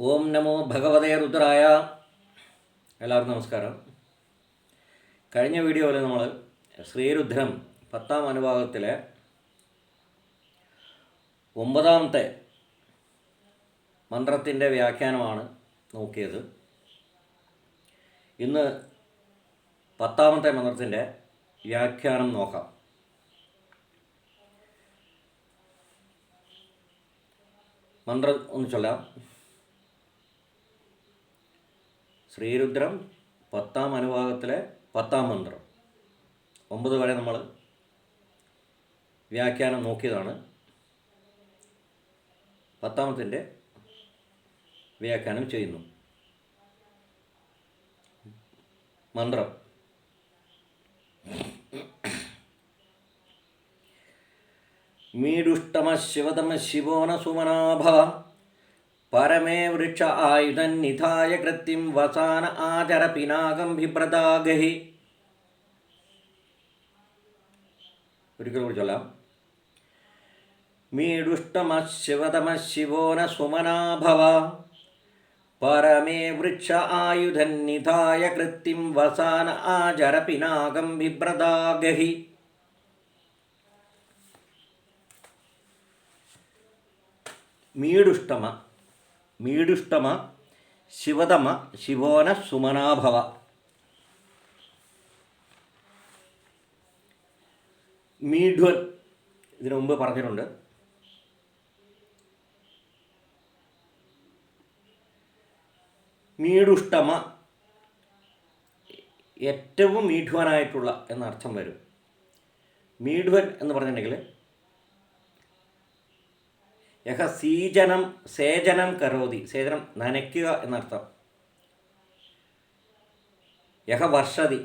ഓം നമോ ഭഗവതേ രുദ്രായ. എല്ലാവർക്കും നമസ്കാരം. കഴിഞ്ഞ വീഡിയോയിൽ നമ്മൾ ശ്രീരുദ്രം 10ാം അനുഭാഗത്തിലെ 9ാമത്തെ മന്ത്രത്തിൻ്റെ വ്യാഖ്യാനമാണ് നോക്കിയത്. ഇന്ന് 10ാമത്തെ മന്ത്രത്തിൻ്റെ വ്യാഖ്യാനം നോക്കാം. മന്ത്രം ഒന്ന് ചൊല്ലാം. ശ്രീരുദ്രം 10ാം അനുഭാഗത്തിലെ 10ാം മന്ത്രം. 9 വരെ നമ്മൾ വ്യാഖ്യാനം നോക്കിയതാണ്. 10ാമത്തിൻ്റെ വ്യാഖ്യാനം ചെയ്യുന്നു. മന്ത്രം: മീഡുഷ്ടമ ശിവതമ ശിവോന സുമനാഭവ പരമേ വൃക്ഷ ആയുധൻ നിധായ കൃത്യം വസാന ആചര പിനാകം വിപ്രദാഗഹി. ഒരിക്കൽ കൂടി ചൊല്ലാം. മീഡുഷ്ടമ ശിവതമ ശിവോന സുമനാഭവ പരമേ വൃക്ഷ ആയുധൻ നിധായ കൃത്യം വസാന ആചര പിനാകം വിപ്രദാഗഹി. മീഡുഷ്ടമ ശിവതമ ശിവോന സുമനാഭവ. മീഢ്വൻ ഇതിനു മുമ്പ് പറഞ്ഞിട്ടുണ്ട്. മീഡുഷ്ടമ ഏറ്റവും മീഢ്വനായിട്ടുള്ള എന്നർത്ഥം വരും. മീഢ്വൻ എന്ന് പറഞ്ഞിട്ടുണ്ടെങ്കിൽ യഹ സേചനം കരോതി, സേചനം നനയ്ക്കുക എന്നർത്ഥം. യഹ വർഷതി.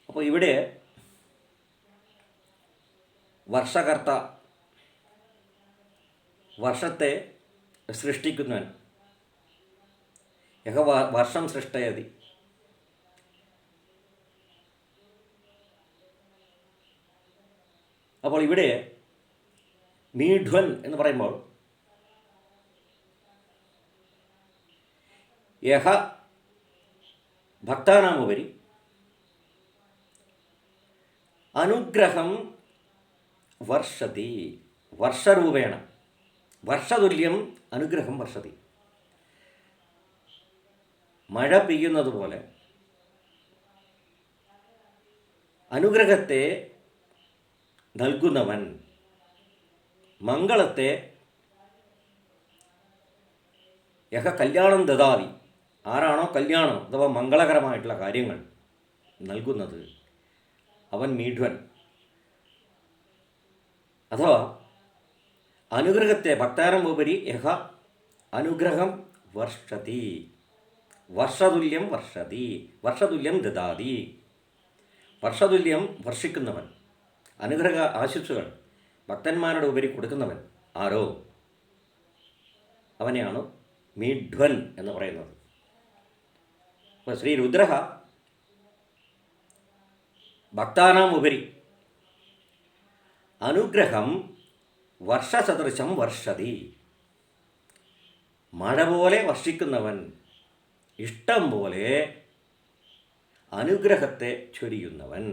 അപ്പോൾ ഇവിടെ വർഷകർത്ത, വർഷത്തെ സൃഷ്ടിക്കുന്നവൻ. യഹ വർഷം സൃഷ്ടയതി. അപ്പോൾ ഇവിടെ മീഢ്വൻ എന്ന് പറയുമ്പോൾ യഹ ഭക്താനാമുപരി അനുഗ്രഹം വർഷതി, വർഷരൂപേണ, വർഷതുല്യം അനുഗ്രഹം വർഷതി. മഴ പെയ്യുന്നത് പോലെ അനുഗ്രഹത്തെ നൽകുന്നവൻ, മംഗളത്തെ യഹ കല്യാണം ദദാതി, ആരാണോ കല്യാണം അഥവാ മംഗളകരമായിട്ടുള്ള കാര്യങ്ങൾ നൽകുന്നത് അവൻ മീഢ്വൻ. അഥവാ അനുഗ്രഹത്തെ, ഭക്താരം ഉപരി യഹ അനുഗ്രഹം വർഷതി, വർഷതുല്യം വർഷതി, വർഷതുല്യം ദദാതി, വർഷതുല്യം വർഷിക്കുന്നവൻ, അനുഗ്രഹ ആശിസ്സുകൾ ഭക്തന്മാരുടെ ഉപരി കൊടുക്കുന്നവൻ ആരോ അവനെയാണ് മീഢ്വൻ എന്ന് പറയുന്നത്. അപ്പോൾ ശ്രീ രുദ്ര ഭക്താനാം ഉപരി അനുഗ്രഹം വർഷസദൃശം വർഷതി, മഴ പോലെ വർഷിക്കുന്നവൻ, ഇഷ്ടം പോലെ അനുഗ്രഹത്തെ ചൊരിയുന്നവൻ.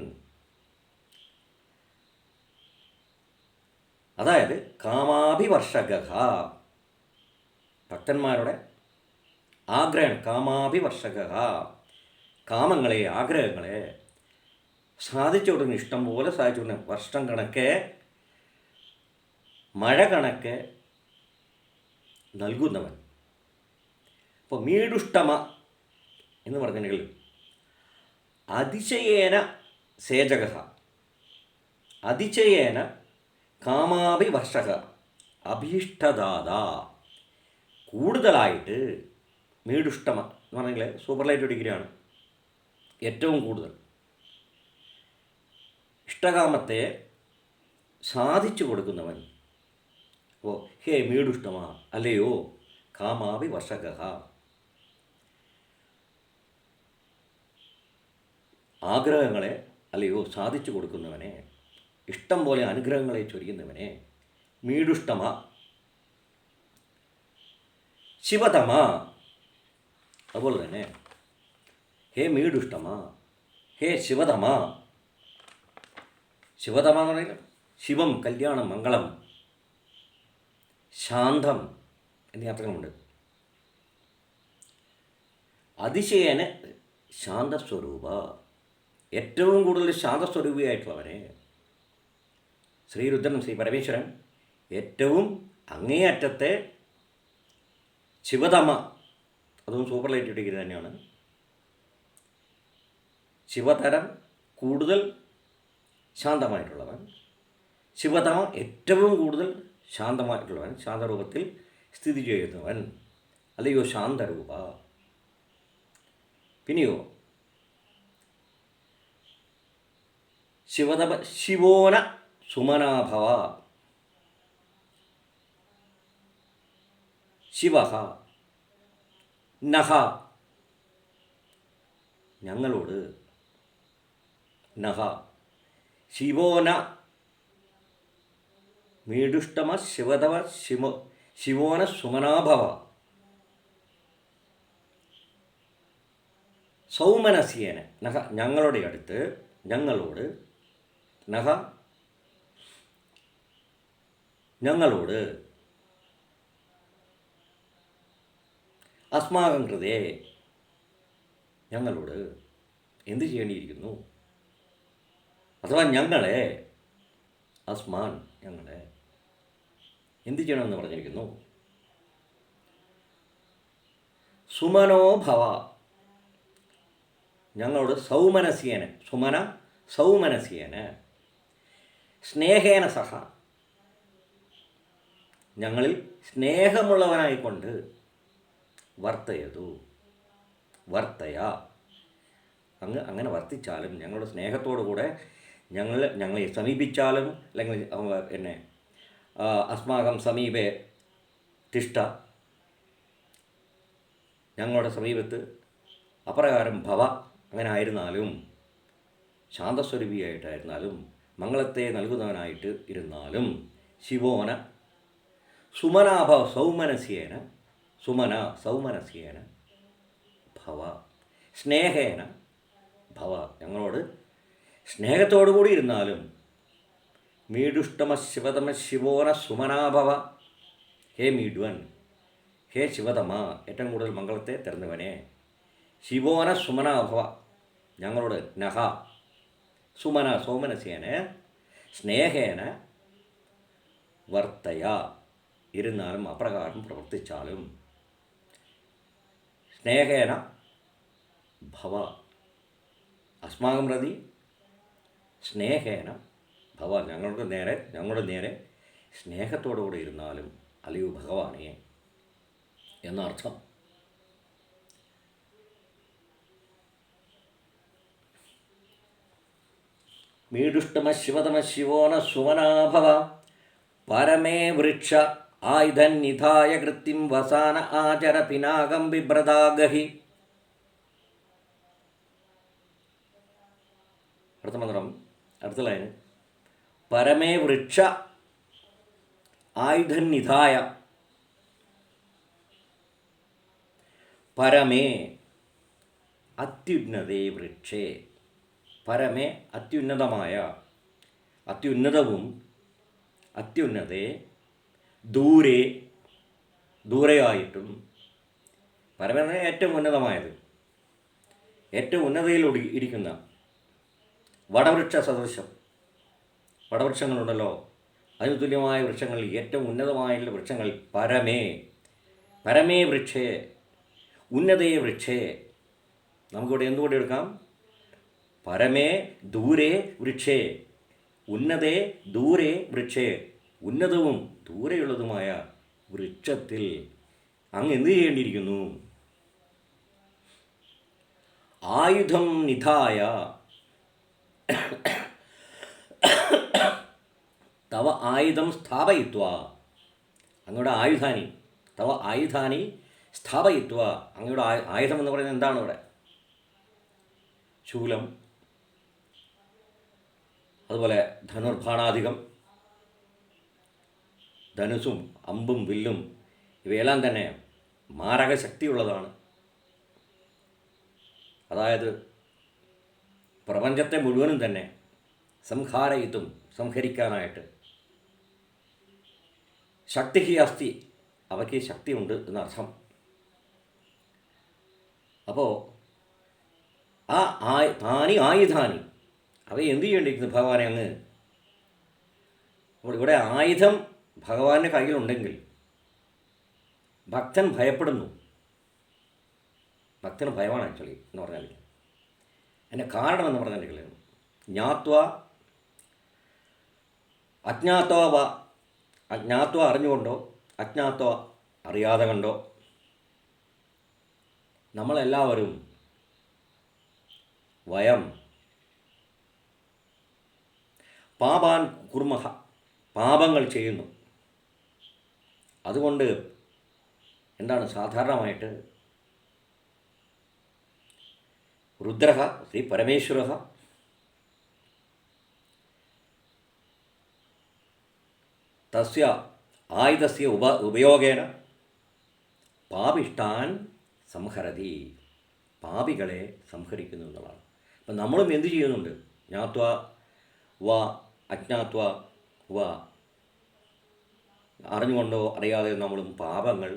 അതായത് കാമാഭിവർഷക, ഭക്തന്മാരുടെ ആഗ്രഹം, കാമാഭിവർഷക, കാമങ്ങളെ, ആഗ്രഹങ്ങളെ സാധിച്ചു കൊടുക്കുന്ന, ഇഷ്ടം പോലെ സാധിച്ചു കൊടുക്കുന്ന, വർഷം കണക്കെ, മഴ കണക്കെ നൽകുന്നവൻ. അപ്പോൾ മീഡുഷ്ടമ എന്ന് പറഞ്ഞിട്ടുണ്ടെങ്കിൽ അതിശയേന സേചക, അതിശയേന കാമാഭിവർഷക, അഭീഷ്ടദാത, കൂടുതലായിട്ട്. മീഡുഷ്ടമ എന്ന് പറഞ്ഞെങ്കിൽ സൂപ്പർലൈറ്റീവ് ഡിഗ്രിയാണ്, ഏറ്റവും കൂടുതൽ ഇഷ്ടകാമത്തെ സാധിച്ചു കൊടുക്കുന്നവൻ. ഓ ഹേ മീഡുഷ്ടമ, അല്ലയോ കാമാഭിവർഷക, ആഗ്രഹങ്ങളെ അല്ലയോ സാധിച്ചു കൊടുക്കുന്നവനെ, ഇഷ്ടം പോലെ അനുഗ്രഹങ്ങളെ ചൊരിയുന്നവനെ, മീഡുഷ്ടമ ശിവതമ. അതുപോലെ തന്നെ ഹേ മീഡുഷ്ടമ, ഹേ ശിവതമ. ശിവതമ എന്ന് പറയുന്നത് ശിവം, കല്യാണം, മംഗളം, ശാന്തം എന്നീ അർത്ഥങ്ങളുണ്ട്. അതിശയേന ശാന്തസ്വരൂപ, ഏറ്റവും കൂടുതൽ ശാന്തസ്വരൂപിയായിട്ടുള്ളവനെ, ശ്രീരുദ്രൻ, ശ്രീ പരമേശ്വരൻ ഏറ്റവും അങ്ങേയറ്റത്തെ ശിവതമ, അതും സൂപ്പർലൈറ്റീവ് ഡിഗ്രി തന്നെയാണ്. ശിവതരം കൂടുതൽ ശാന്തമായിട്ടുള്ളവൻ, ശിവതമ ഏറ്റവും കൂടുതൽ ശാന്തമായിട്ടുള്ളവൻ, ശാന്തരൂപത്തിൽ സ്ഥിതി ചെയ്യുന്നവൻ, അല്ലയോ ശാന്തരൂപ. പിന്നെയോ ശിവതമ ശിവോന സുമനാഭവ. ശിവ നഹ ഞങ്ങളോട്, നഹ ശിവോന മീഡുഷ്ടമ ശിവതവ ശിവോന സുമനാഭവ സൗമനസ്യേന. നഹ ഞങ്ങളുടെ അടുത്ത്, ഞങ്ങളോട്, നഹ ഞങ്ങളോട്, അസ്മാകം കൃതേ ഞങ്ങളോട് എന്ത് ചെയ്യേണ്ടിയിരിക്കുന്നു, അഥവാ ഞങ്ങളെ, അസ്മാൻ ഞങ്ങളെ എന്ത് ചെയ്യണമെന്ന് പറഞ്ഞിരിക്കുന്നു. സുമനോ ഭവ ഞങ്ങളോട്, സൗമനസ്യേന സുമന സൗമനസ്യേന സ്നേഹേന സഹ ഞങ്ങളിൽ സ്നേഹമുള്ളവനായിക്കൊണ്ട്, വർത്തയതു വർത്തയ അങ്ങനെ വർത്തിച്ചാലും, ഞങ്ങളുടെ സ്നേഹത്തോടു കൂടെ ഞങ്ങളെ സമീപിച്ചാലും, അല്ലെങ്കിൽ എന്നെ അസ്മാകം സമീപേ തിഷ്ഠ ഞങ്ങളുടെ സമീപത്ത് അപ്രകാരം ഭവ അങ്ങനെ ആയിരുന്നാലും, ശാന്തസ്വരൂപിയായിട്ടായിരുന്നാലും, മംഗളത്തെ നൽകുന്നവനായിട്ട് ഇരുന്നാലും, ശിവോന സുമനാഭവ സൗമനസ്യേന സുമന സൗമനസ്യേന ഭവ സ്നേഹേന ഭവ ഞങ്ങളോട് സ്നേഹത്തോടു കൂടി ഇരുന്നാലും, മീഡുഷ്ടമ ശിവതമ ശിവോന സുമനാഭവ ഹേ മീഡുവൻ, ഹേ ശിവതമ ഏറ്റവും കൂടുതൽ മംഗളത്തെ തരുന്നവനെ, ശിവോന സുമനാഭവ ഞങ്ങളോട്, നഹ സുമന സോമനസ്യേന സ്നേഹേന വർത്തയ ഇരുന്നാലും, അപ്രകാരം പ്രവർത്തിച്ചാലും, സ്നേഹേന ഭവ അസ്മാകം പ്രതി സ്നേഹേന ഭവ ഞങ്ങളുടെ നേരെ സ്നേഹത്തോടുകൂടി ഇരുന്നാലും, അല്ലയോ ഭഗവാനെ എന്നർത്ഥം. മീഡുഷ്ടമ ശിവതമ ശിവോന സുമനാഭവ പരമേ വൃക്ഷ ആയുധന്നിധായ കൃത്യം വസാന ആചര പിനാകം ബിഭ്രതാഗഹി. അടുത്ത മന്ത്രം, അടുത്ത ലൈന്, പരമേ വൃക്ഷ ആയുധന്നിധായ, പരമേ അത്യുന്നതേ വൃക്ഷേ, പരമേ അത്യുന്നതമായ, അത്യുന്നതവും, അത്യുന്നതേ ദൂരെയായിട്ടും, പരമേ ഏറ്റവും ഉന്നതമായത്, ഏറ്റവും ഉന്നതയിൽ ഇരിക്കുന്ന വടവൃക്ഷ സദൃശം, വടവൃക്ഷങ്ങളുണ്ടല്ലോ, അതിന് തുല്യമായ വൃക്ഷങ്ങളിൽ ഏറ്റവും ഉന്നതമായുള്ള വൃക്ഷങ്ങൾ പരമേ വൃക്ഷേ ഉന്നതേ വൃക്ഷേ. നമുക്കിവിടെ എന്തുകൂടി എടുക്കാം, പരമേ ദൂരെ വൃക്ഷേ ഉന്നതേ ദൂരെ വൃക്ഷേ, ഉന്നതവും ദൂരെയുള്ളതുമായ വൃക്ഷത്തിൽ അങ്ങ് എന്ത് ചെയ്യേണ്ടിയിരിക്കുന്നു. ആയുധം നിധായ തവ ആയുധം സ്ഥാപയിത്വ, അങ്ങയുടെ ആയുധാനി, തവ ആയുധാനി സ്ഥാപയിത്വ, അങ്ങയുടെ ആയുധം എന്ന് പറയുന്നത് എന്താണ് ഇവിടെ? ശൂലം, അതുപോലെ ധനുർബാണാധികം, ധനുസും അമ്പും വില്ലും ഇവയെല്ലാം തന്നെ മാരക ശക്തിയുള്ളതാണ്. അതായത് പ്രപഞ്ചത്തെ മുഴുവനും തന്നെ സംഹരിക്കാനായിട്ട് ശക്തി അസ്തി, അവയ്ക്ക് ശക്തിയുണ്ട് എന്നർത്ഥം. അപ്പോൾ താനി ആയുധാനി, അവയെ എന്തു ചെയ്യേണ്ടിയിരിക്കുന്നു ഭഗവാനെ അങ്ങ്? അപ്പോൾ ഇവിടെ ആയുധം ഭഗവാന്റെ കയ്യിലുണ്ടെങ്കിൽ ഭക്തൻ ഭയപ്പെടുന്നു. ഭക്തന് ഭയമാണ് ആക്ച്വലി എന്ന് പറഞ്ഞാൽ. അതിൻ്റെ കാരണമെന്ന് പറഞ്ഞിട്ടുണ്ടെങ്കിൽ ജ്ഞാത്വ അജ്ഞാത്വ അജ്ഞാത്വ അറിഞ്ഞുകൊണ്ടോ അജ്ഞാത്വ അറിയാതെ കണ്ടോ നമ്മളെല്ലാവരും വയം പാപാൻ കുർമഹ, പാപങ്ങൾ ചെയ്യുന്നു. അതുകൊണ്ട് എന്താണ് സാധാരണമായിട്ട് രുദ്രഃ ശ്രീ പരമേശ്വരഃ തസ്യ ആയുധസ്യ ഉപയോഗേന പാപിഷ്ടാൻ സംഹരതി, പാപികളെ സംഹരിക്കുന്നു എന്നുള്ളതാണ്. അപ്പം നമ്മളും എന്തു ചെയ്യുന്നുണ്ട്? ജ്ഞാത്വ വ അജ്ഞാത്വ വ, അറിഞ്ഞുകൊണ്ടോ അറിയാതെ നമ്മളും പാപങ്ങൾ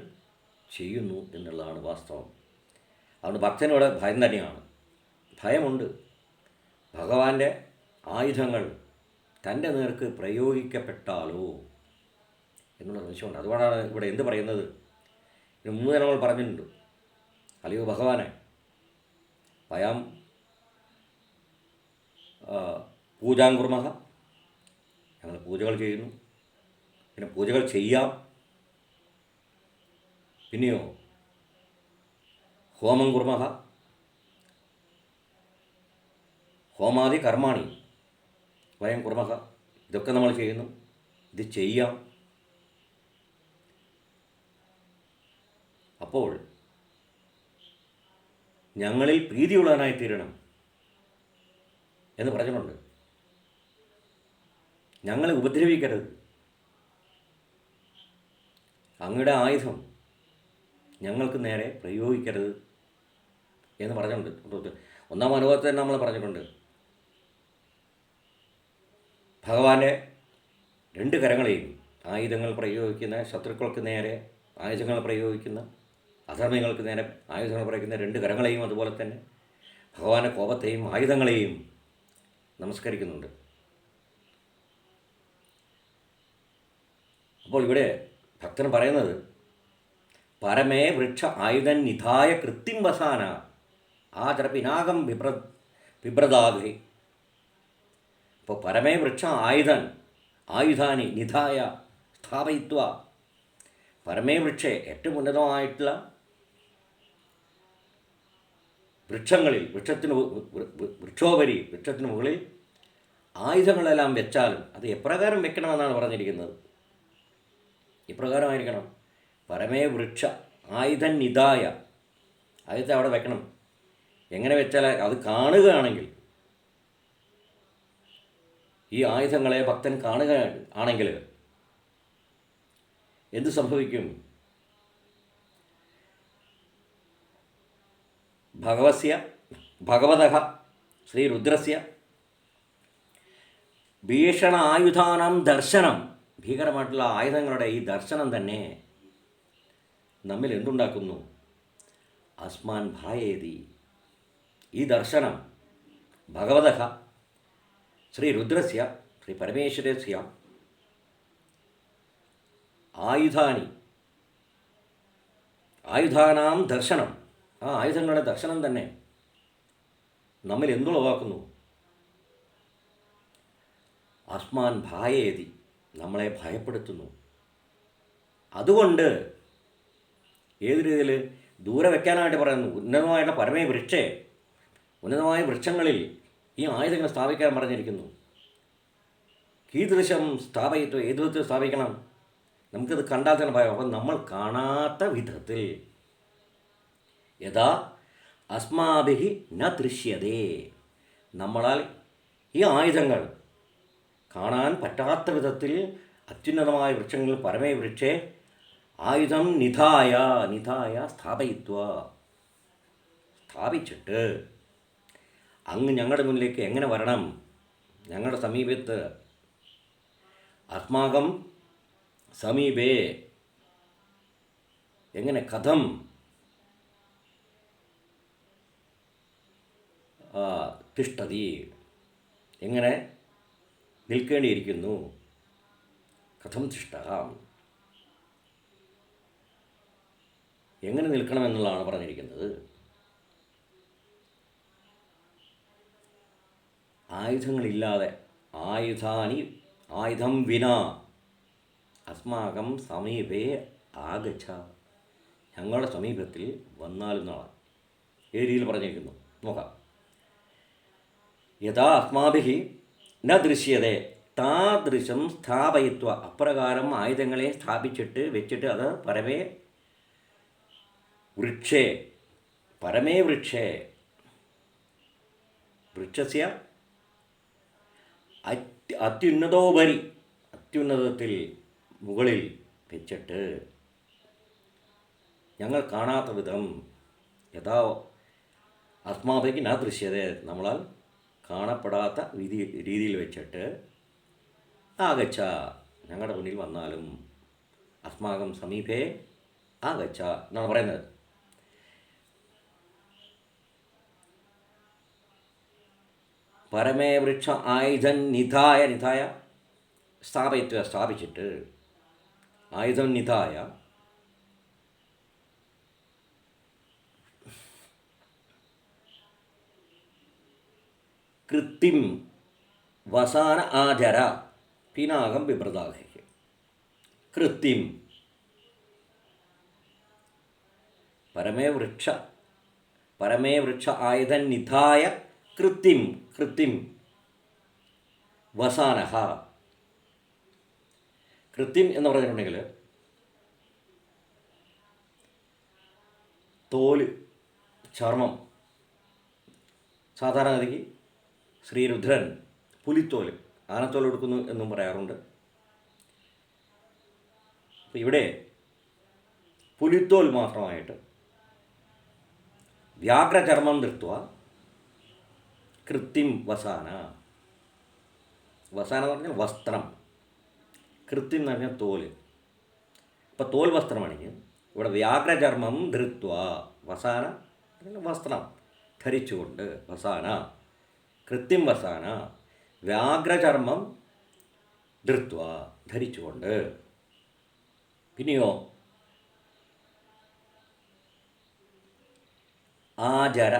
ചെയ്യുന്നു എന്നുള്ളതാണ് വാസ്തവം. അതുകൊണ്ട് ഭക്തനോട് ഭയം തന്നെയാണ്. ഭയമുണ്ട്. ഭഗവാന്റെ ആയുധങ്ങൾ തൻ്റെ നേർക്ക് പ്രയോഗിക്കപ്പെട്ടാലോ എന്നുള്ള സംശയമുണ്ട്. അതുകൊണ്ടാണ് ഇവിടെ എന്ത് പറയുന്നത്? ഇതിന് മുമ്പ് നമ്മൾ പറഞ്ഞിട്ടുണ്ട്, അല്ലയോ ഭഗവാനെ, വയം പൂജാങ്കുർമഹ, ഞങ്ങൾ പൂജകൾ ചെയ്യുന്നു, പിന്നെ പൂജകൾ ചെയ്യാം, പിന്നെയോ ഹോമം കുർമഹ, ഹോമാദി കർമാണി വയം കുർമഹ, ഇതൊക്കെ നമ്മൾ ചെയ്യുന്നു, ഇത് ചെയ്യാം. അപ്പോൾ ഞങ്ങളിൽ പ്രീതിയുള്ളവനായി തീരണം എന്ന് പറഞ്ഞിട്ടുണ്ട്. ഞങ്ങളെ ഉപദ്രവിക്കരുത്, അങ്ങയുടെ ആയുധം ഞങ്ങൾക്ക് നേരെ പ്രയോഗിക്കരുത് എന്ന് പറഞ്ഞിട്ടുണ്ട്. ഒന്നാം അനുഭവത്തിൽ തന്നെ നമ്മൾ പറഞ്ഞിട്ടുണ്ട്, ഭഗവാന്റെ രണ്ട് കരങ്ങളെയും ആയുധങ്ങൾ പ്രയോഗിക്കുന്ന, ശത്രുക്കൾക്ക് നേരെ ആയുധങ്ങൾ പ്രയോഗിക്കുന്ന, അധർമ്മികൾക്ക് നേരെ ആയുധങ്ങൾ പ്രയോഗിക്കുന്ന രണ്ട് കരങ്ങളെയും, അതുപോലെ തന്നെ ഭഗവാന്റെ കോപത്തെയും ആയുധങ്ങളെയും നമസ്കരിക്കുന്നുണ്ട്. അപ്പോൾ ഇവിടെ ഭക്തൻ പറയുന്നത് പരമേ വൃക്ഷ ആയുധൻ നിധായ കൃത്യം വസാന ആചരപിനാകം വിഭ്രതാഗ്രി. അപ്പോൾ പരമേ വൃക്ഷ ആയുധാനി നിധായ സ്ഥാപയിത്വ, പരമേ വൃക്ഷേ ഏറ്റവും ഉന്നതമായിട്ടുള്ള വൃക്ഷങ്ങളിൽ, വൃക്ഷത്തിന് മുകളിൽ ആയുധങ്ങളെല്ലാം വെച്ചാലും അത് എപ്രകാരം വെക്കണമെന്നാണ് പറഞ്ഞിരിക്കുന്നത്? ഇപ്രകാരമായിരിക്കണം. പരമേ വൃക്ഷ ആയുധൻ നിധായ, ആയുധത്തെ അവിടെ വെക്കണം. എങ്ങനെ വെച്ചാൽ അത് കാണുകയാണെങ്കിൽ, ഈ ആയുധങ്ങളെ ഭക്തൻ കാണുക ആണെങ്കിൽ എന്തു സംഭവിക്കും? ഭഗവതഃ ശ്രീരുദ്രസ്യ ഭീഷണ ആയുധാനാം ദർശനം, ഭീകരമായിട്ടുള്ള ആയുധങ്ങളുടെ ഈ ദർശനം തന്നെ നമ്മിൽ എന്തുണ്ടാക്കുന്നു? അസ്മാൻ ഭായേതി. ഈ ദർശനം ഭഗവതഃ ശ്രീരുദ്രസ്യ ശ്രീ പരമേശ്വരസ്യ ആയുധാനാം ദർശനം, ആ ആയുധങ്ങളുടെ ദർശനം തന്നെ നമ്മിൽ എന്തുളവാക്കുന്നു? അസ്മാൻ ഭായേതി, നമ്മളെ ഭയപ്പെടുത്തുന്നു. അതുകൊണ്ട് ഏത് രീതിയിൽ ദൂരെ വയ്ക്കാനായിട്ട് പറയുന്നു? ഉന്നതമായിട്ടുള്ള പരമേ വൃക്ഷേ, ഉന്നതമായ വൃക്ഷങ്ങളിൽ ഈ ആയുധങ്ങൾ സ്ഥാപിക്കാൻ പറഞ്ഞിരിക്കുന്നു. കീദൃശം സ്ഥാപയിത്വം, ഏത് വിധത്തിൽ സ്ഥാപിക്കണം? നമുക്കത് കണ്ടാൽ തന്നെ ഭയം. അപ്പം നമ്മൾ കാണാത്ത വിധത്തിൽ, യഥാ അസ്മാഭിഹി ന ദൃശ്യതേ, നമ്മളാൽ ഈ ആയുധങ്ങൾ കാണാൻ പറ്റാത്ത വിധത്തിൽ അത്യുന്നതമായ വൃക്ഷങ്ങൾ പരമേ വൃക്ഷേ ആയുധം നിധായ സ്ഥാപിച്ചിട്ട് അങ്ങ് ഞങ്ങളുടെ മുന്നിലേക്ക് എങ്ങനെ വരണം, ഞങ്ങളുടെ സമീപത്ത് അസ്മാകം സമീപേ എങ്ങനെ കഥം തിഷ്ടതി എങ്ങനെ നിൽക്കേണ്ടിയിരിക്കുന്നു, കഥം തിഷ്ട എങ്ങനെ നിൽക്കണമെന്നുള്ളതാണ് പറഞ്ഞിരിക്കുന്നത്. ആയുധങ്ങളില്ലാതെ ആയുധം വിന അസ്മാകം സമീപേ ആഗച്ഛ ഞങ്ങളുടെ സമീപത്തിൽ വന്നാലെന്നാണ് ഏത് രീതിയിൽ പറഞ്ഞിരിക്കുന്നു നോക്കാം. യഥാ അസ്മാഭിः ന ദൃശ്യതേ താദൃശം സ്ഥാപയിത്വ അപ്രകാരം ആയുധങ്ങളെ സ്ഥാപിച്ചിട്ട് വെച്ചിട്ട് അത് പരമേ വൃക്ഷേ വൃക്ഷസ്യ അത്യുന്നതത്തിൽ മുകളിൽ വെച്ചിട്ട് ഞങ്ങൾ കാണാത്ത വിധം യഥാ അസ്മാഭിക്ക് ന ദൃശ്യത നമ്മളാൽ കാണപ്പെടാത്ത രീതിയിൽ വെച്ചിട്ട് ആഗച്ഛ ഞങ്ങളുടെ മുന്നിൽ വന്നാലും അസ്മാകം സമീപേ ആഗച്ഛ എന്നാണ് പറയുന്നത്. പരമേ വൃക്ഷ ആയുധം നിധായ സ്ഥാപിച്ചിട്ട് ആയുധം നിധായ കൃത്തിം വസാന ആചര പിനാകം ബിഭ്രതാഹി. കൃത്തിം പരമേ വൃക്ഷ ആയുധം നിധായ കൃത്തിം വസാനഹ. കൃത്യം എന്ന് പറഞ്ഞിട്ടുണ്ടെങ്കിൽ തോല്, ചർമ്മം. സാധാരണഗതിക്ക് ശ്രീരുദ്രൻ പുലിത്തോല്, ആനത്തോൽ എടുക്കുന്നു എന്നും പറയാറുണ്ട്. അപ്പം ഇവിടെ പുലിത്തോൽ മാത്രമായിട്ട് വ്യാഘ്രചർമ്മം ധൃത്വ കൃത്യം വസാന എന്ന് പറഞ്ഞാൽ വസ്ത്രം, കൃത്യം എന്ന് പറഞ്ഞാൽ തോല്. ഇപ്പം തോൽ വസ്ത്രമാണെങ്കിൽ ഇവിടെ വ്യാഘ്രചർമ്മം ധൃത്വ വസാന വസ്ത്രം ധരിച്ചുകൊണ്ട് വസാന കൃത്യം വസാന വ്യാഘ്രചർമ്മം ധൃത്വ ധരിച്ചുകൊണ്ട്. പിന്നെയോ ആചര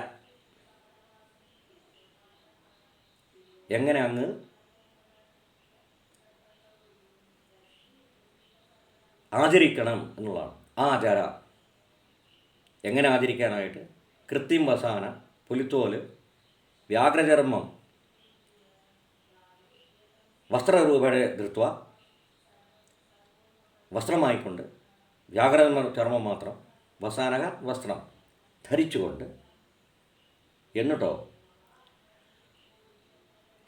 എങ്ങനെ അങ്ങ് ആചരിക്കണം എന്നുള്ളതാണ്. ആചര എങ്ങനെ ആചരിക്കാനായിട്ട് കൃത്യം വസാന പുലിത്തോല് വ്യാഘ്രചർമ്മം വസ്ത്രരൂപേണ ധൃത്വ വസ്ത്രമായിക്കൊണ്ട് വ്യാഘ്രചർമ്മം മാത്രം വസാനക വസ്ത്രം ധരിച്ചുകൊണ്ട്. എന്നിട്ടോ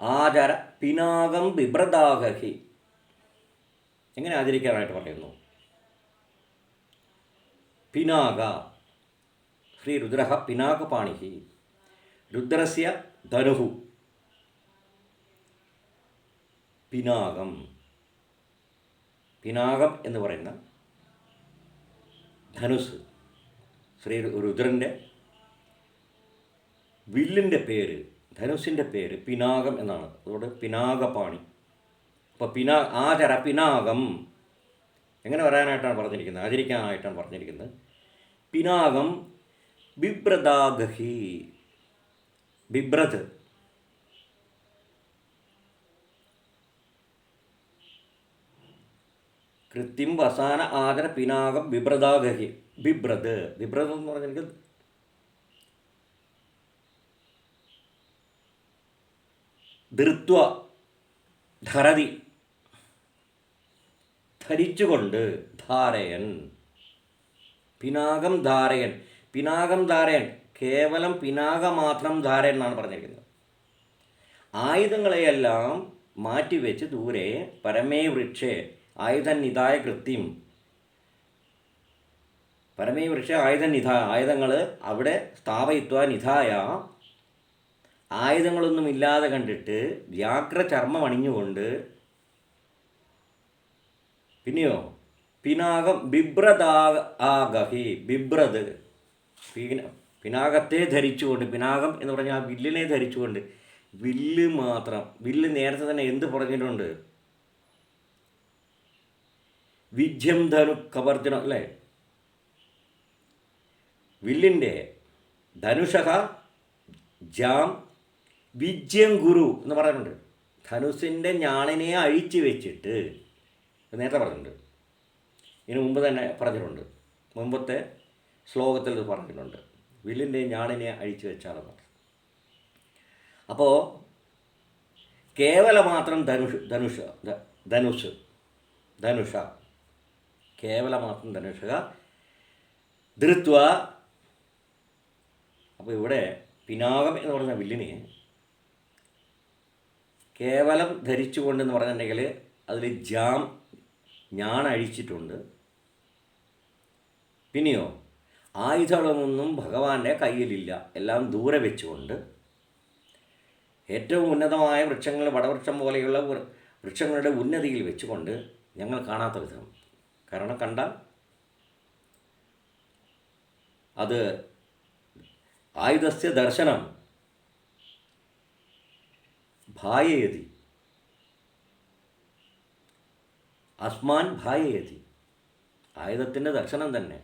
ആചര പിനാകം ബിഭ്രതാഹി എങ്ങനെ ആചരിക്കാനായിട്ട് പറയുന്നു. പിനാക ശ്രീരുദ്ര പിനാകപാണി രുദ്രസ്യ ധനുഃ പിനാകം എന്ന് പറയുന്ന ധനുസ് ശ്രീ രുദ്രൻ്റെ വില്ലിൻ്റെ പേര്, ധനുസിൻ്റെ പേര് പിനാകം എന്നാണ്. അതുകൊണ്ട് പിനാകപാണി. അപ്പോൾ ആചര പിനാകം എങ്ങനെ പറയാനായിട്ടാണ് പറഞ്ഞിരിക്കുന്നത്, ആചരിക്കാനായിട്ടാണ് പറഞ്ഞിരിക്കുന്നത്. പിനാകം ബിഭ്രതാഗഹി ബിഭ്രത് കൃത്യം വസാന ആചര പിനാകം ബിഭ്രതാഗഹി. ബിഭ്രത് എന്ന് പറഞ്ഞെങ്കിൽ ധൃത്വ ധരതി ധരിച്ചുകൊണ്ട് ധാരയൻ പിനാകം ധാരയൻ കേവലം പിനാക മാത്രം ധാരയൻ എന്നാണ് പറഞ്ഞിരിക്കുന്നത്. ആയുധങ്ങളെയെല്ലാം മാറ്റിവെച്ച് ദൂരെ പരമേ വൃക്ഷേ ആയുധനിധായ കൃത്യം, പരമേ വൃക്ഷ ആയുധങ്ങൾ അവിടെ സ്ഥാപയിത്വ നിധായ, ആയുധങ്ങളൊന്നുമില്ലാതെ കണ്ടിട്ട് വ്യാഘ്രചർമ്മം അണിഞ്ഞുകൊണ്ട്, പിന്നെയോ പിനാകം ബിഭ്രതാഗഹി, ബിഭ്രത് പിനാകത്തെ ധരിച്ചുകൊണ്ട്, പിനാകം എന്ന് പറഞ്ഞാൽ ആ വില്ലിനെ ധരിച്ചുകൊണ്ട്, വില്ല് മാത്രം, വില്ല് നേരത്തെ തന്നെ എന്ത് പറഞ്ഞിട്ടുണ്ട്, വിജ്യം ധനു കവർജനം അല്ലേ, വില്ലിൻ്റെ ധനുഷക ജാം വിജ്യം ഗുരു എന്ന് പറയുന്നുണ്ട്. ധനുസിൻ്റെ ഞാണിനെ അഴിച്ചു വെച്ചിട്ട് നേരത്തെ പറഞ്ഞിട്ടുണ്ട്, ഇതിനു മുമ്പ് തന്നെ പറഞ്ഞിട്ടുണ്ട്, മുമ്പത്തെ ശ്ലോകത്തിൽ ഇത് പറഞ്ഞിട്ടുണ്ട്, വില്ലിൻ്റെ ഞാണിനെ അഴിച്ചു വെച്ചാലെന്ന്. അപ്പോൾ കേവല മാത്രം ധനുഷ കേവല മാത്രം ധനുഷക ധൃത്വ. അപ്പോൾ ഇവിടെ പിനാകം എന്ന് പറഞ്ഞ വില്ലിനെ കേവലം ധരിച്ചുകൊണ്ടെന്ന് പറഞ്ഞിട്ടുണ്ടെങ്കിൽ അതിൽ ഞാൻ അഴിച്ചിട്ടുണ്ട്. പിന്നെയോ ആയുധങ്ങളൊന്നും ഭഗവാന്റെ കയ്യിലില്ല, എല്ലാം ദൂരെ വെച്ചുകൊണ്ട് ഏറ്റവും ഉന്നതമായ വൃക്ഷങ്ങൾ, വടവൃക്ഷം പോലെയുള്ള വൃക്ഷങ്ങളുടെ ഉന്നതിയിൽ വെച്ചുകൊണ്ട് ഞങ്ങൾ കാണാത്ത വിധം, കാരണം കണ്ടാൽ അത് ആയുധസ്യ ദർശനം ഭായയതി, അസ്മാൻ ഭായയതി, ആയുധത്തിൻ്റെ ദർശനം തന്നെ,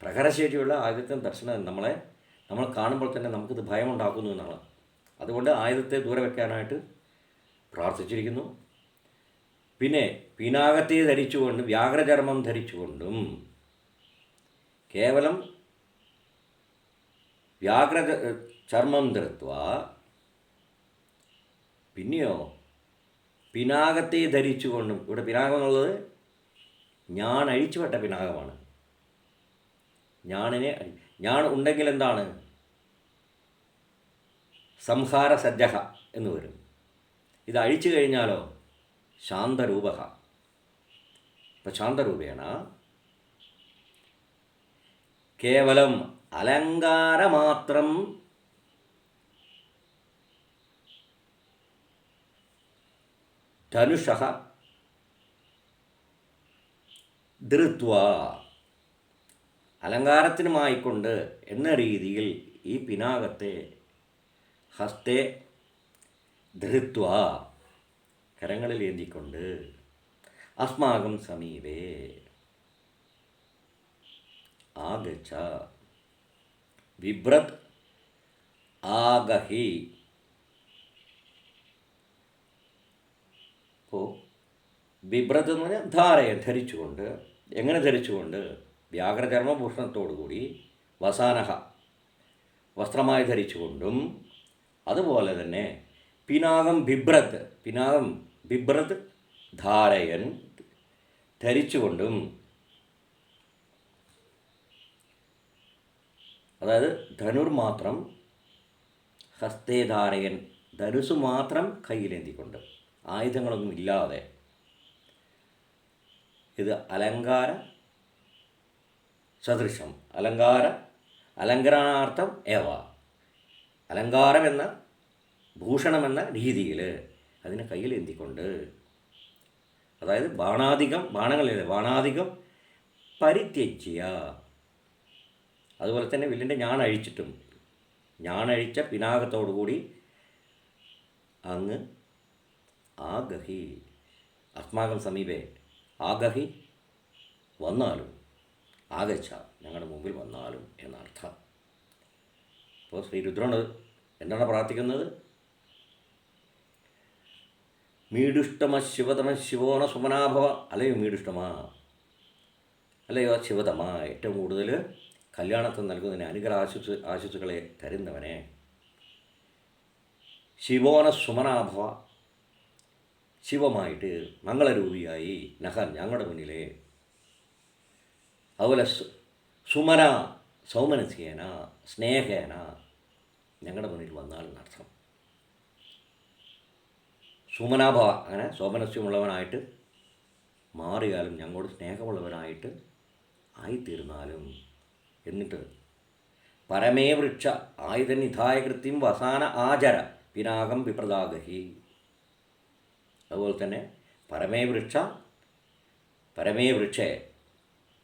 പ്രഹരശേഷിയുള്ള ആയുധത്തിൻ്റെ ദർശനം നമ്മൾ കാണുമ്പോൾ തന്നെ നമുക്കിത് ഭയമുണ്ടാക്കുന്നു എന്നാണ്. അതുകൊണ്ട് ആയുധത്തെ ദൂരെ വയ്ക്കാനായിട്ട് പ്രാർത്ഥിച്ചിരിക്കുന്നു. പിന്നെ പിനാകത്തെ ധരിച്ചുകൊണ്ട്, വ്യാഘ്രചർമ്മം ധരിച്ചുകൊണ്ടും, കേവലം ചർമ്മം ധൃത്വ, പിന്നെയോ പിനാകത്തെ ധരിച്ചുകൊണ്ടും. ഇവിടെ പിനാകം എന്നുള്ളത് ഞാൻ അഴിച്ചുവിട്ട പിനാകമാണ്. ഞാൻ ഉണ്ടെങ്കിൽ എന്താണ്, സംഹാര സജ്ജഹ എന്ന് വരും. ഇത് അഴിച്ചു കഴിഞ്ഞാലോ ശാന്തരൂപ. ഇപ്പം ശാന്തരൂപേണ കേവലം അലങ്കാരമാത്രം ധനുഷഃ ധൃത്വ, അലങ്കാരത്തിനുമായിക്കൊണ്ട് എന്ന രീതിയിൽ ഈ പിനാകത്തെ ഹസ്തേ ധൃത്വ, കരങ്ങളിൽ ഏന്തിക്കൊണ്ട്, അസ്മാകം സമീപേ ആഗച്ഛ വിഭ്രത് ആഗഹി. അപ്പോൾ ബിഭ്രത് എന്ന് പറഞ്ഞാൽ ധരിച്ചുകൊണ്ട്. എങ്ങനെ ധരിച്ചുകൊണ്ട്? വ്യാഘ്രചർമ്മഭൂഷണത്തോടുകൂടി, വസാനഹ വസ്ത്രമായി ധരിച്ചുകൊണ്ടും, അതുപോലെ തന്നെ പിനാകം ബിഭ്രത് ധാരയൻ ധരിച്ചുകൊണ്ടും, അതായത് ധനുർമാത്രം ഹസ്തേ ധാരയൻ, ധനുസ് മാത്രം കയ്യിലേന്തിക്കൊണ്ട്, ആയുധങ്ങളൊന്നും ഇല്ലാതെ. ഇത് അലങ്കാര സദൃശം, അലങ്കാരാർത്ഥം ഏവ, അലങ്കാരമെന്ന ഭൂഷണമെന്ന രീതിയിൽ അതിനെ കയ്യിലേന്തിക്കൊണ്ട്, അതായത് ബാണാധികം പരിത്യജ്യ. അതുപോലെ തന്നെ വില്ലിൻ്റെ ഞാണഴിച്ച പിനാകത്തോടുകൂടി അങ്ങ് ആഗഹി, അസ്മാകം സമീപേ ആഗഹി വന്നാലും, ആഗച്ഛ ഞങ്ങളുടെ മുമ്പിൽ വന്നാലും എന്നർത്ഥം. അപ്പോൾ ശ്രീരുദ്രനോട് എന്താണ് പ്രാർത്ഥിക്കുന്നത്? മീഡുഷ്ടമ ശിവതമ ശിവോണ സുമനാഭവ, അല്ലയോ മീഡുഷ്ടമ, അല്ലയോ ശിവതമ, ഏറ്റവും കൂടുതൽ കല്യാണത്തിന് നൽകുന്നതിന് അനുഗ്രഹ ആശുസുകളെ തരുന്നവനെ, ശിവോണ സുമനാഭവ, ശിവമായിട്ട് മംഗളരൂപിയായി നഹൻ ഞങ്ങളുടെ മുന്നിലെ, അതുപോലെ സുമന സൗമനസ്യേന സ്നേഹേന ഞങ്ങളുടെ മുന്നിൽ വന്നാൽ എന്നർത്ഥം. സുമനാഭവ, അങ്ങനെ സോമനസ്യമുള്ളവനായിട്ട് മാറിയാലും ഞങ്ങളോട് സ്നേഹമുള്ളവനായിട്ട് ആയിത്തീർന്നാലും. എന്നിട്ട് പരമേ വൃക്ഷ ആയുധനിധായ കൃത്യം വസാന ആചര പിനാകം വിപ്രദാഗഹി. അതുപോലെ തന്നെ പരമേ വൃക്ഷേ,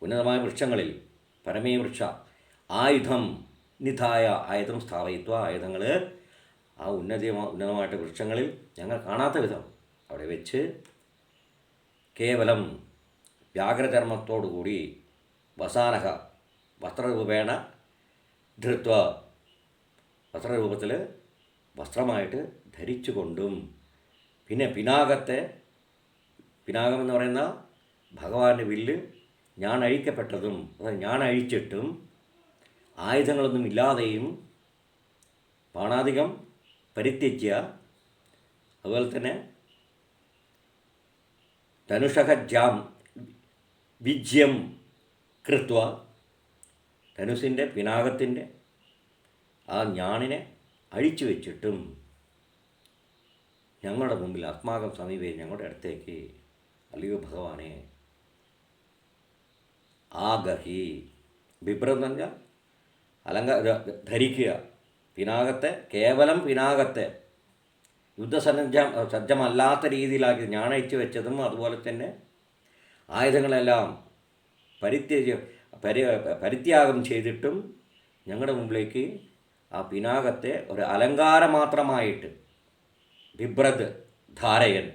ഉന്നതമായ വൃക്ഷങ്ങളിൽ, പരമേ വൃക്ഷ ആയുധം നിധായ, ആയുധം സ്ഥാപയിത്വ, ആയുധങ്ങൾ ആ ഉന്നതമായിട്ട് വൃക്ഷങ്ങളിൽ ഞങ്ങൾ കാണാത്ത വിധം അവിടെ വെച്ച് കേവലം വ്യാഘ്രചർമ്മത്തോടുകൂടി വസാനഹ വസ്ത്രരൂപേണ ധൃത്വ, വസ്ത്രരൂപത്തിൽ വസ്ത്രമായിട്ട് ധരിച്ചുകൊണ്ടും, പിന്നെ പിനാകം എന്ന് പറയുന്ന ഭഗവാന്റെ വില്ല് ഞാൻ അഴിക്കപ്പെട്ടതും, അതായത് ഞാൻ അഴിച്ചിട്ടും ആയുധങ്ങളൊന്നും ഇല്ലാതെയും, ബാണാദികം പരിത്യജ്യ, അതുപോലെ തന്നെ ധനുഷഹജാം വിജ്യം കൃത്വ, ധനുസിൻ്റെ പിനാകത്തിൻ്റെ ആ ഞാണിനെ അഴിച്ചു വെച്ചിട്ടും ഞങ്ങളുടെ മുമ്പിൽ ആത്മാകം സമീപേ, ഞങ്ങളുടെ അടുത്തേക്ക് അല്ലയോ ഭഗവാനെ, ആഗഹി, ബിഭ്രം എന്ന് പറഞ്ഞാൽ ധരിക്കുക, കേവലം പിനാകത്തെ സജ്ജമല്ലാത്ത രീതിയിലാക്കി ഞാണയച്ചു വെച്ചതും, അതുപോലെ തന്നെ ആയുധങ്ങളെല്ലാം പരിത്യാഗം ചെയ്തിട്ടും ഞങ്ങളുടെ മുമ്പിലേക്ക് ആ പിനാകത്തെ ഒരു അലങ്കാരം മാത്രമായിട്ട് ബിഭ്രത് ധാരയൻ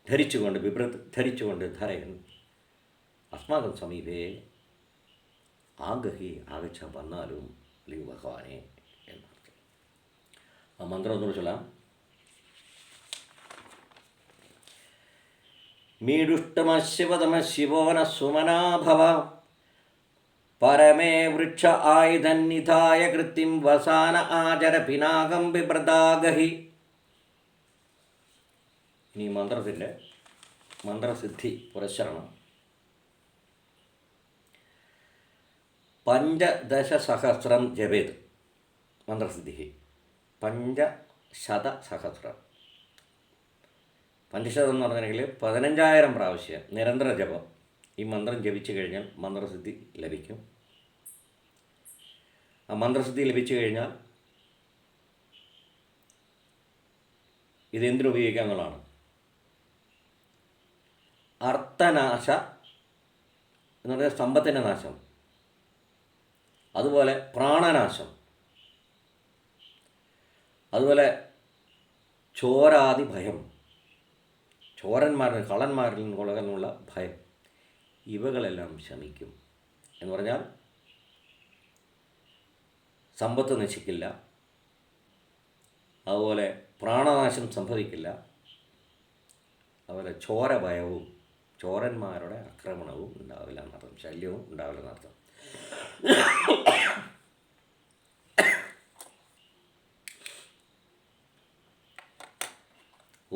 ധരിച്ചുകൊണ്ട് ധാരയൻ അസ്മാകം സമീപേ ആഗഹി ആഗച്ഛ, വന്നാലും അല്ലെങ്കിൽ ഭഗവാനെ എന്നർത്ഥം. ആ മന്ത്രം ഒന്നുകൂടെ ചൊല്ലാം. മീഡുഷ്ടമശിവതമശിവോന സുമനാഭവ പരമേ വൃക്ഷ ആയുധന്നിധായ കൃത്യം വസാന ആചര പിനാകം ബിഭ്രദാഗഹി. ഇനി മന്ത്രത്തിൻ്റെ മന്ത്രസിദ്ധി പുരസ്ചരണം. പഞ്ചദശസഹസ്രം ജപേത് മന്ത്രസിദ്ധി. 500 പഞ്ചശതം എന്ന് പറഞ്ഞിട്ടുണ്ടെങ്കിൽ 15,000 പ്രാവശ്യം നിരന്തര ജപം ഈ മന്ത്രം ജപിച്ചു കഴിഞ്ഞാൽ മന്ത്രസിദ്ധി ലഭിക്കും. ആ മന്ത്രസിദ്ധി ലഭിച്ചു കഴിഞ്ഞാൽ ഇതെന്തിനുപയോഗിക്കുക എന്നുള്ളതാണ്. അർത്ഥനാശ എന്ന് പറഞ്ഞാൽ സമ്പത്തിൻ്റെ നാശം, അതുപോലെ പ്രാണനാശം, അതുപോലെ ചോരാദി ഭയം, കള്ളന്മാരിൽ നിന്നുള്ള ഭയം, ഇവകളെല്ലാം ശമിക്കും. എന്ന് പറഞ്ഞാൽ സമ്പത്ത് നശിക്കില്ല, അതുപോലെ പ്രാണനാശം സംഭവിക്കില്ല, അതുപോലെ ഭയവും ചോരന്മാരുടെ ആക്രമണവും ഉണ്ടാവില്ല എന്നർത്ഥം, ശല്യവും ഉണ്ടാവില്ല എന്നർത്ഥം.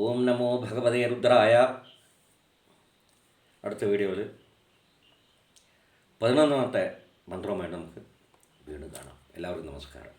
ഓം നമോ ഭഗവതേ രുദ്രായ. അടുത്ത വീഡിയോയിൽ 11ാമത്തെ മന്ത്രവുമായിട്ട് നമുക്ക് വീണ്ടും കാണാം. എല്ലാവർക്കും നമസ്കാരം.